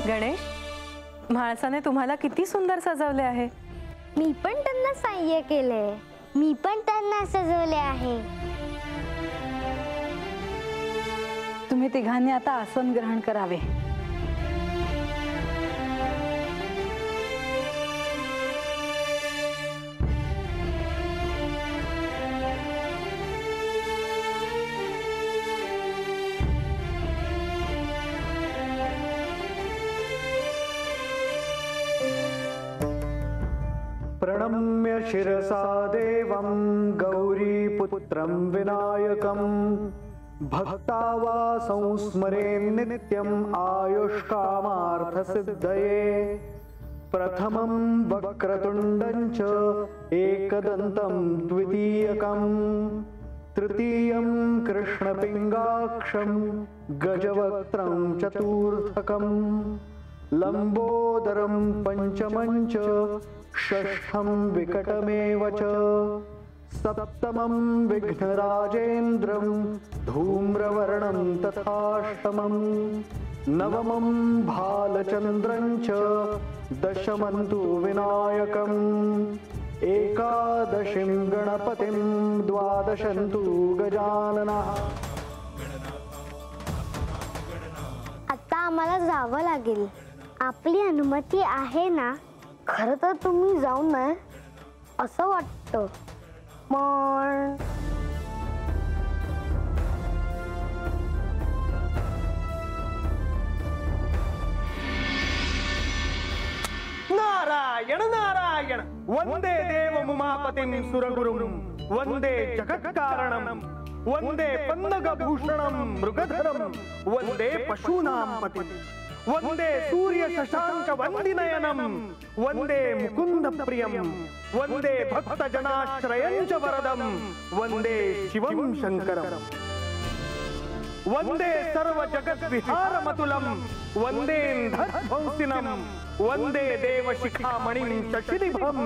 गणेश, म्हाळसाने तुम्हाला किती सुंदर सजवले आहे. मी पण त्यांना सहाय्य केले. मी पण त्यांना सजवले आहे. तुम्ही तिघांनी आता आसन ग्रहण करावे. प्रणम्य शिरसा देवं गौरीपुत्रं विनायकं भक्ता वा संस्मरेन् नित्यम् आयुष्कामार्थसिद्धये। प्रथमं वक्रतुण्डं च एकदन्तं द्वितीयकं तृतीयं कृष्णपिङ्गाक्षं गजवक्त्रं चतुर्थकं लंबोदरं पंचमं च षष्ठं विकटमेव च सप्तमं विघ्नराजेन्द्रं धूम्रवर्णं तथाष्टमं नवमं भालचन्द्रं च दशमं तु विनायकम् एकादशीं गणपतिं द्वादशं तु गजाननः। आता आम्हाला जावं लागेल. आपली अनुमती आहे ना? खरं तर तुम्ही जाऊ नये असं वाटतं, पण नारायण नारायण वंदे देव उमापतिं सुरगुरुं वंदे जगत्कारणं वंदे पन्नगभूषणं मृगधरं वंदे पशूनां पतिं वंदे सूर्य शशांक वंदिनयनं वंदे मुकुंद प्रियं वंदे भक्तजनाश्रयं च वरदं वंदे शिवं शंकरं वंदे सर्व जगत् विहारमतुलं वंदे धर्मौसिनं वंदे देवशिखामणिं शशिनिभं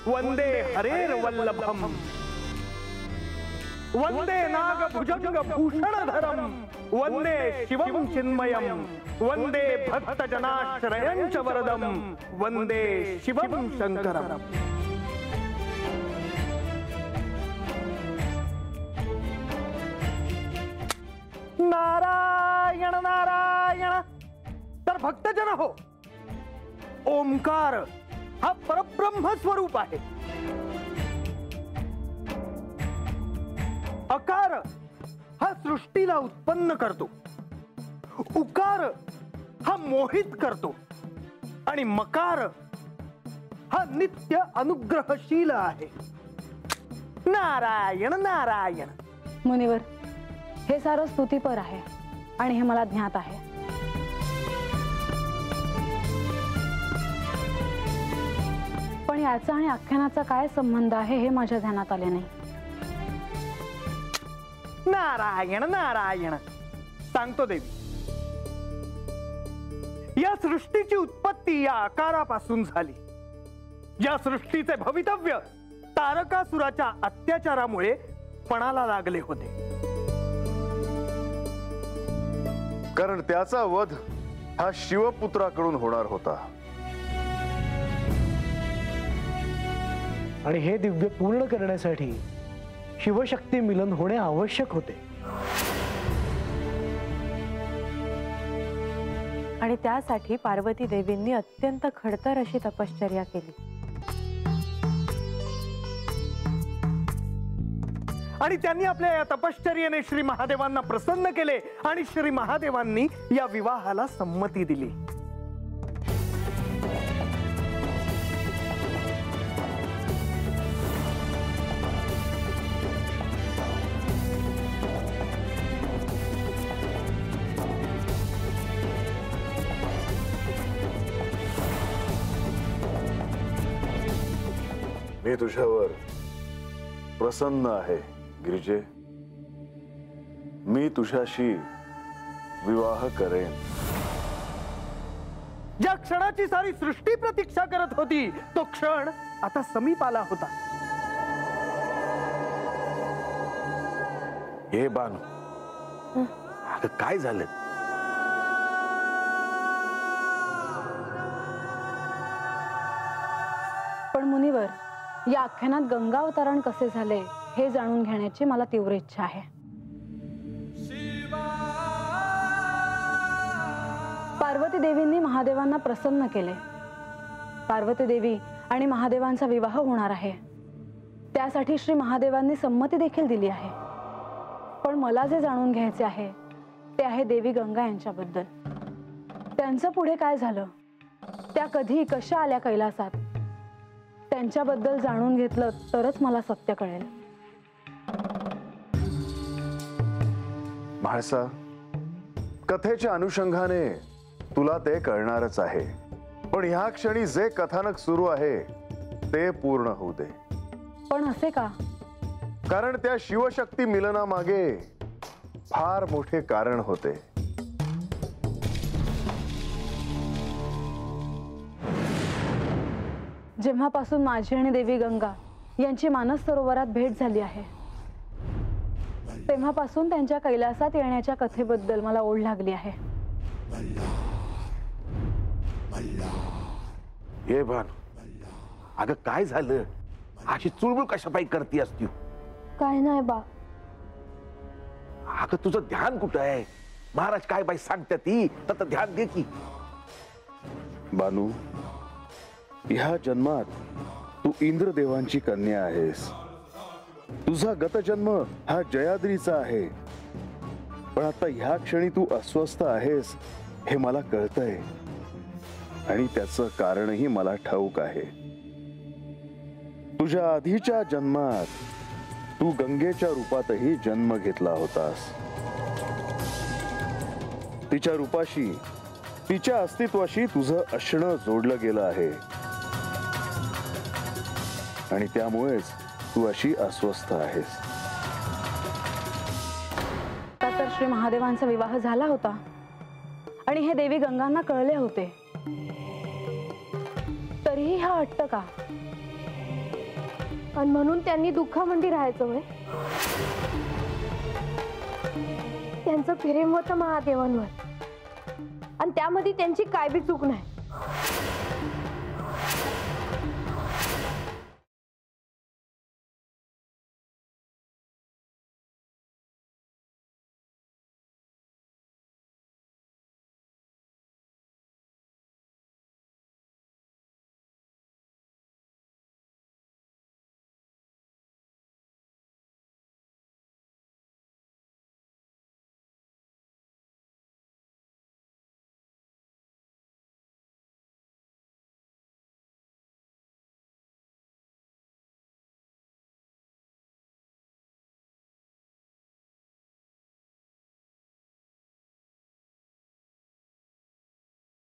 वंदे हरेर्वल्लभं वंदे नागभुजंग भूषणधरं वंदे शिवं चिन्मयं वंदे भक्तजनाश्रयं च वरदं वंदे शिवं शंकरं। नारायण नारायण। तर भक्तजन हो, ओंकार हा परब्रह्म स्वरूप आहे. अकार हा सृष्टीला उत्पन्न करतो, उकार हा मोहित करतो आणि मकार हा नित्य अनुग्रहशील आहे. नारायण नारायण। मुनिवर, हे सारं स्तुतीपर आहे आणि हे मला ज्ञात आहे. पण याचा आणि आख्यानाचा काय संबंध आहे हे माझ्या ध्यानात आले नाही. नारायण नारायण। सांगतो देवी, या सृष्टीची उत्पत्ती या आकारापासून झाली. या सृष्टीचे भवितव्य तारकासुराच्या अत्याचारामुळे पणाला लागले होते. कारण त्याचा वध हा शिवपुत्राकडून होणार होता. आणि हे दिव्य पूर्ण करण्यासाठी शिवशक्ती मिलन होणे आवश्यक होते. आणि त्यासाठी पार्वती देवींनी अत्यंत खडतर अशी तपश्चर्या केली. आणि त्यांनी आपल्या या तपश्चर्येने श्री महादेवांना प्रसन्न केले आणि श्री महादेवांनी या विवाहाला संमती दिली. मी तुझ्यावर प्रसन्न आहे गिरिजे. मी तुझ्याशी विवाह करेन. ज्या क्षणाची सारी सृष्टी प्रतीक्षा करत होती तो क्षण आता समीप आला होता. हे बानू, आता काय झालं? या आख्यानात गंगा अवतरण कसे झाले हे जाणून घेण्याची मला तीव्र इच्छा आहे. पार्वती देवींनी महादेवांना प्रसन्न केले. पार्वती देवी आणि महादेवांचा विवाह होणार आहे. त्यासाठी श्री महादेवांनी संमती देखील दिली आहे. पण मला जे जाणून घ्यायचे आहे ते आहे देवी गंगा यांच्याबद्दल. त्यांचं पुढे काय झालं, त्या कधी कशा आल्या कैलासात, त्यांच्याबद्दल जाणून घेतलं तरच मला सत्य कळेल. म्हाळसा, कथेच्या अनुषंगाने तुला ते कळणारच आहे. पण ह्या क्षणी जे कथानक सुरू आहे ते पूर्ण होऊ दे. पण असे का? कारण त्या शिवशक्ती मिलनामागे फार मोठे कारण होते. जेव्हापासून माझी आणि देवी गंगा यांची मानस सरोवरात भेट झाली आहे तेव्हापासून त्यांच्या कैलासात येण्याच्या कथेबद्दल मला ओढ लागली आहे. हे भान, अगं काय झालं? अशी चुळबुळ कशापायी करती असती? काय नाही बा. अगं तुझं ध्यान कुठं आहे? महाराज काय बाई सांगते ती तर ध्यान दे की. बानू, ह्या जन्मात तू इंद्रदेवांची कन्या आहेस. तुझा गतजन्म हा जयाद्रीचा आहे. पण आता ह्या क्षणी तू अस्वस्थ आहेस हे मला कळतंय आणि त्याचं कारणही मला ठाऊक आहे. तुझ्या आधीच्या जन्मात तू गंगेच्या रूपातही जन्म घेतला होतास. तिच्या रूपाशी, तिच्या अस्तित्वाशी तुझं असणं जोडलं गेलं आहे आणि त्यामुळेच तू अशी अस्वस्थ आहेस. तर श्री महादेवांचा विवाह झाला होता आणि हे देवी गंगांना कळले होते. तरीही हा हट्ट का? आणि म्हणून त्यांनी दुःखामध्ये राहायचं होय. त्यांचं प्रेम होतं महादेवांवर आणि त्यामध्ये त्यांची काय बी चूक नाही.